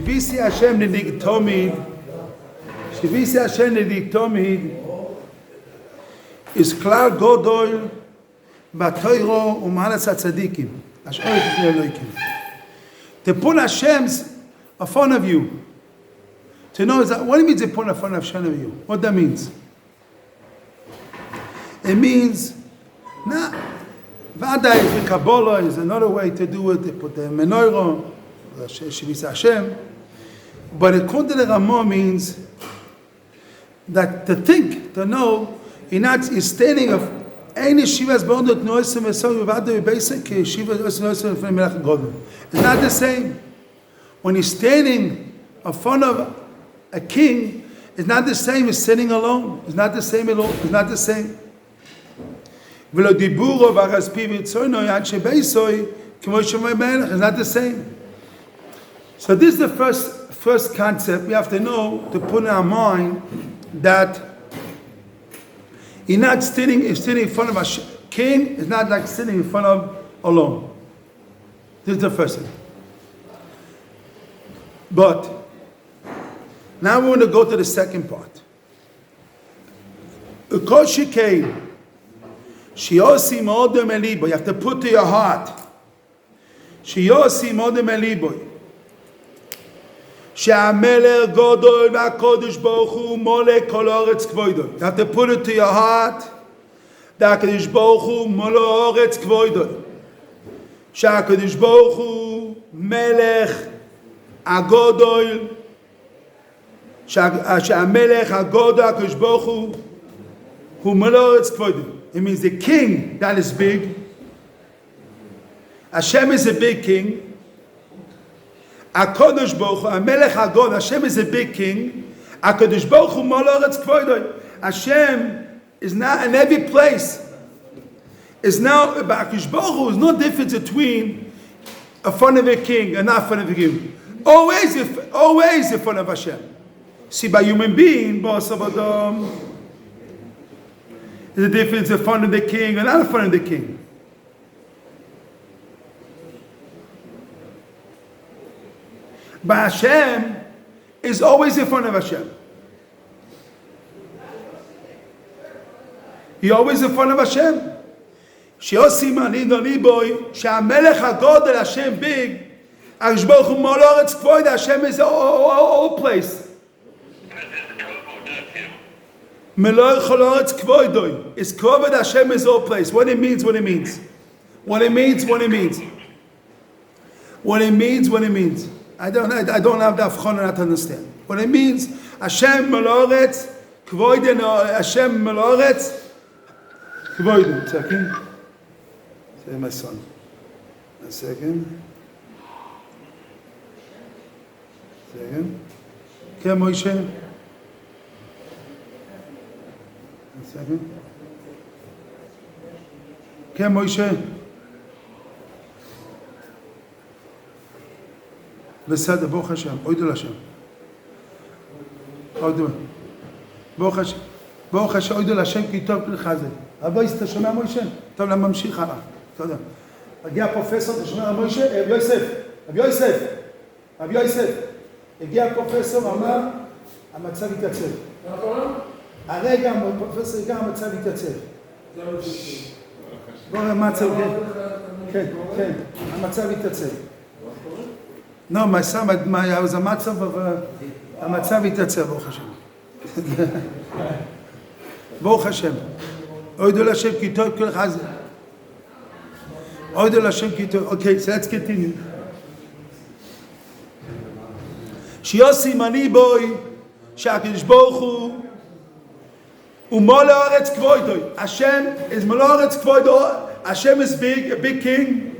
Shivisi Hashem Nedigtomid. Shivisi Hashem Nedigtomid is Klar Godol Batoiro Umalas Tzadikim. To put Hashem's in front of you. To know is that what it means to put in front of you. What that means? It means Vada is the Kabbalah is another way to do it. They put the menorah, Shivisi Hashem. But according to the Ramah means that to think, to know, he's standing of any Yeshiva's bonded noisim and Vada basic Yeshiva noisim from Melech Godel. It's not the same. When he's standing in front of a king, it's not the same as sitting alone. It's not the same at all. It's not the same. It's not the same. So this is the first concept we have to know, to put in our mind, that he's not sitting in front of a king. It's not like sitting in front of alone. This is the first thing. But now we're going to go to the second part. You have to put to your heart. You have to put it to your heart. that HaKadosh Baruch Hu Molo Oretz Kvoidoi, שהקדוש ברוך הוא מלך הגודל, שהמלך הגודל, הקדוש ברוך הוא מלך ארץ כבודו. It means the king that is big. Hashem is a big king. הקדוש ברוך הוא, המלך הגודל, Hashem is a big king. הקדוש ברוך הוא מלך ארץ כבודו. Hashem is not in every place. It's now about HaKadosh Baruch Hu. There's no difference between in front of a king and not in front of a king. Always in front of Hashem. See, by human being, there's a difference in front of the king and not in front of the king. But Hashem is always in front of Hashem. He always in front of Hashem. שעושים אני דוני בוי, שהמלך הגודל, השם big, הקדוש ברוך הוא מול ארץ כבוד, השם is all place. מלוא כל ארץ כבודוי. It's כבוד, השם is all place. What it means. What it means. I don't have the avchon not to understand. What it means, Hashem מלוא ארץ כבוד, Hashem מלוא ארץ כבוד. Second. Say my son. A second. Okay, Moshe. A second. Okay, Moshe. בסדר, ברוך השם. אוידו לשם. ברוך השם, אוידו לשם, כי טוב לך זה. אבל אתה שומע מוישה? טוב, למה ממשיך הלאה? תודה. הגיע הפרופסור, אתה שומע מוישה? רב יוסף. הגיע הפרופסור, אמר, המצב יתייצב. הרגע, הפרופסור הגיע, המצב יתייצב. בואו, המצב, כן, המצב יתייצב. No, my son, I was a matzav of a matzav yitzav, Baruch Hashem. Baruch Hashem. Oidol Hashem kitov kol chazeh. Oidol Hashem kitov. Okay, so let's continue. Shiyosim ani boy, שהקדוש ברוך הוא מol haaretz kvoidoi. Hashem is mol haaretz kvoidoi. Hashem is big, a big king.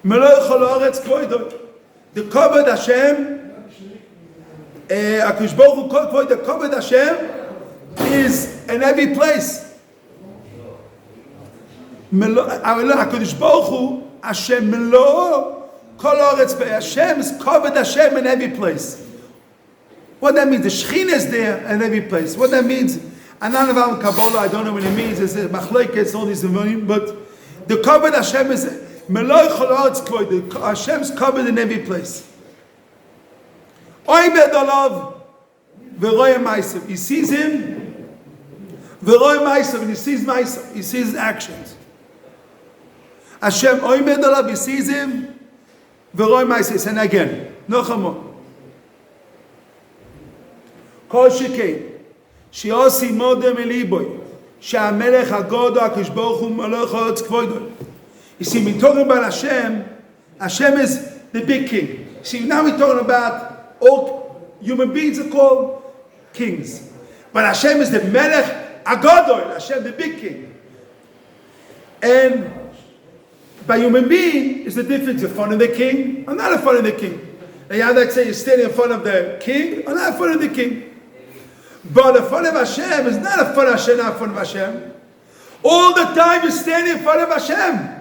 Mol haaretz kvoidoi. The covered Hashem, HaKadosh Baruch Hu called for the covered Hashem is in every place. HaKadosh Baruch Hu, Hashem Melo, Kol Haaretz, Hashem is covered Hashem in every place. What that means? The Shechina is there in every place. What that means? I'm not about Kabbalah, I don't know what it means. It's Machlokes, all these but the covered Hashem is Hashem's covered in every place. Oimed olav v'roya ma'asav. He sees him, v'roya ma'asav, and he sees ma'asav. He sees his actions. Hashem oimed olav, he sees him, v'roya ma'asav. And again, no chamor. Kol shekei, she'osi modem eliboy, she'amelech hagodo ha'kadosh baruch hu melech ha'otz kvodo. You see, we're talking about Hashem. Hashem is the big king. See, now we're talking about all human beings are called kings. But Hashem is the Melech Agadol, Hashem the big king. And by human being, is the difference in front of the king or not in front of the king. And you have that say you're standing in front of the king or not in front of the king. But in front of Hashem is not in front of Hashem, not in front of Hashem. All the time you're standing in front of Hashem.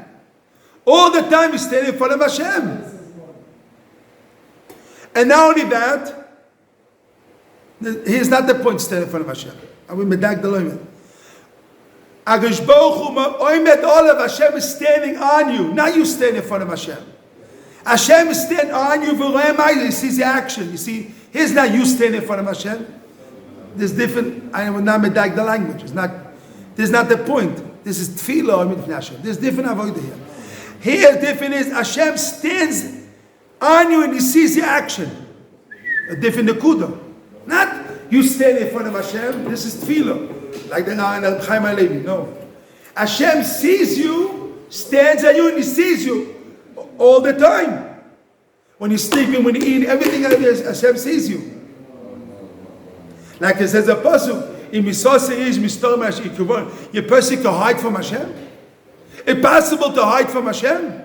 All the time he's standing in front of Hashem. And not only that, here's not the point standing in front of Hashem. I will medag the loymet. Akadosh Baruch Hu oimet olav, Hashem is standing on you. Now you stand in front of Hashem. Hashem is standing on you. He sees the action. You see, here's not you standing in front of Hashem. There's different. I will not medag the language. It's not. This is not the point. This is tefillah. Hashem. There's different avodah here. Here, different is Hashem stands on you and he sees the action. A different nekuda. Not you stand in front of Hashem. This is tefillah, like the Chaim HaLevi. No, Hashem sees you, stands on you, and he sees you all the time. When you're sleeping, when you eat, everything Hashem sees you. Like it says a pasuk in Misasa is Mistor Mashiach. Your person can hide from Hashem. Impossible to hide from Hashem.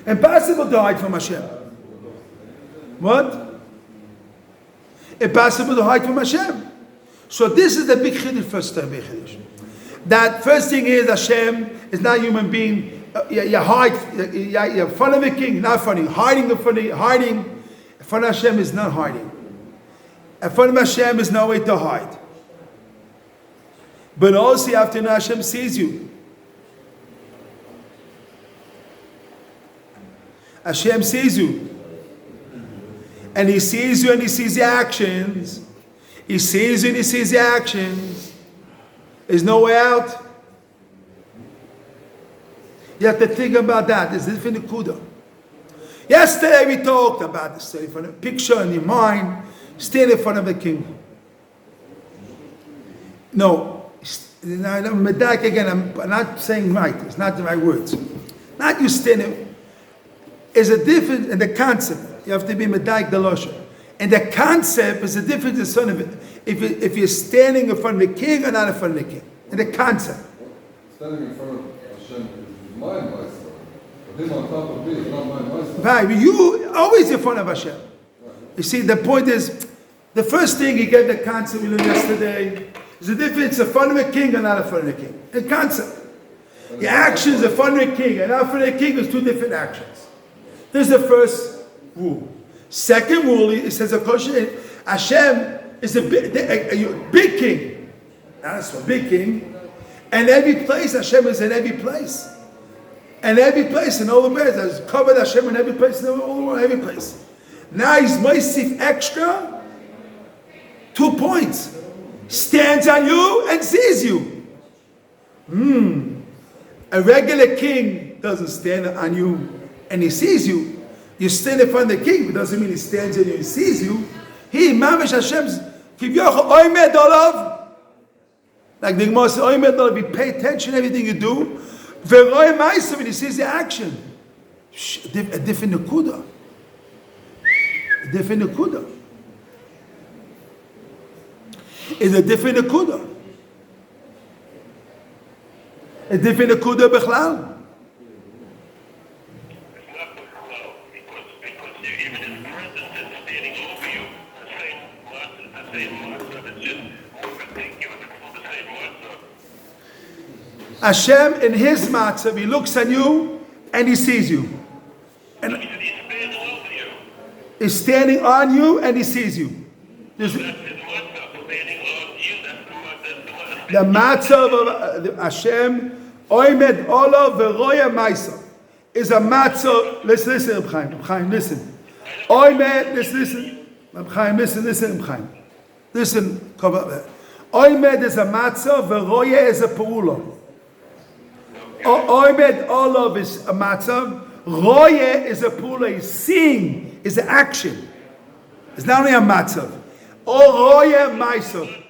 Impossible to hide from Hashem. What? Impossible to hide from Hashem. So this is the big chiddush, first time big chiddush. That first thing is Hashem is not a human being. You hide. You're in front of the king, not funny. Hiding in front of Hashem is not hiding. In front of Hashem is no way to hide. But also you have to know Hashem sees you. Hashem sees you. And he sees you and he sees the actions. He sees you and he sees the actions. There's no way out. You have to think about that. There's different kuda. Yesterday we talked about this. In front of a picture in your mind. Stand in front of the king. No. Again, I'm not saying right. It's not the right words. Not you standing. Is a difference in the concept. You have to be medaik the losha. And the concept is a difference in son of it. If you're standing in front of the king or not in front of the king. And the concept. Standing in front of Hashem is my myself. But him on top of me is not my myself. Right, you always in front of Hashem. You see, the point is, the first thing he gave the concept we learned yesterday. There's a difference in front of a king and not in front of the king. The concept. The actions in front of the king and not in front of the king is two different actions. This is the first rule. Second rule, it says, Hashem is a big king. That's a big king. And every place, Hashem is in every place. And every place, in all the words, has covered Hashem in every place, in all the world, every place. Now he's moisif extra 2 points. Stands on you and sees you. A regular king doesn't stand on you and he sees you. You stand in front of the king, but doesn't mean he stands on you and sees you. He, mamish Hashem's, kivyoch oimed olav. Like the Gemara says, oimed olav, you pay attention to everything you do. Ve'roi ma'asav, and he sees the action. A different nekuda. A different nekuda. Is a different nekuda. A different nekuda bechlal. Hashem in his matzav, he looks at you and he sees you. And he's standing on you and he sees you. The matzav of Hashem, oimed olav veroya ma'isa, is a matzav. Listen, Chaim, listen. Oy med, listen. Reb Chaim, listen, Reb Chaim. Listen, cover. Oy med is a matzah, veroye is a peula. Oy med olav is a matzah, roye is a peula, is seeing, is an action. It's not only a matzah. O roye ma'asav.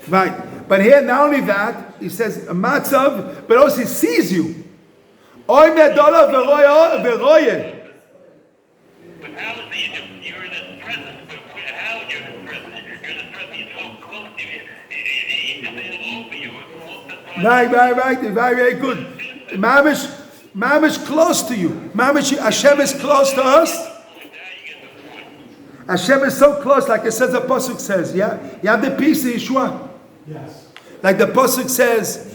Right, but here not only that, he says a matzav, but also he sees you. Oy medola veroye. But how is you're in his presence? But how you're in his presence? You're in his presence. He's so close to you. He's standing over you. Right. Very good. Mamish close to you. Mamish, Hashem is close to us. Hashem is so close, like it says, the pasuk says. Yeah, you have the peace of Yeshua. Yes. Like the pasuk says,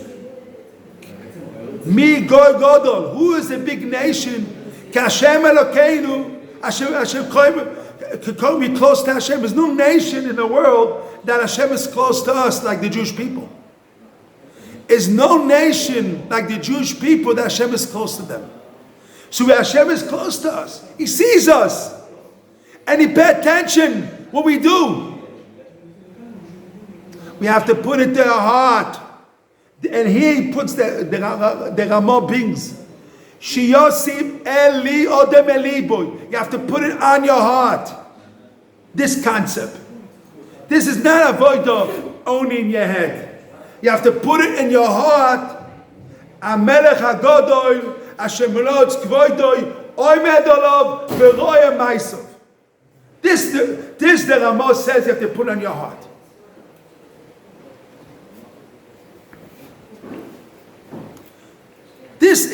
Mi goy godol. Who is a big nation? Hashem Elokeinu. Hashem could be close to Hashem. There's no nation in the world that Hashem is close to us like the Jewish people. There's no nation like the Jewish people that Hashem is close to them. So when Hashem is close to us, He sees us. And He pay attention what we do. We have to put it to our heart. And here He puts the Ramah brings. Shiyosim Eli Odem Eliboy. You have to put it on your heart. This concept. This is not a avodah only in your head. You have to put it in your heart. Amelech HaGodol, Hashem Melotz Kvoidoi, Oimed Olav, Veroya Maisov. This the Ramah says you have to put on your heart. This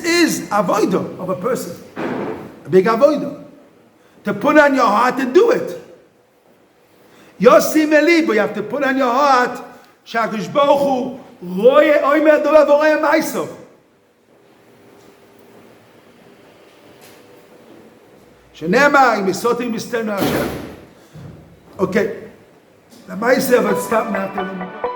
is avodah of a person, a big avodah. To put on your heart and do it. Yosim Eli, but you have to put on your heart. Shakush Bochu Roye Oimer Dolav Roye Maisov. Shenema Imisotim Mistem Hashem. Okay, the Maisav. Let's stop now.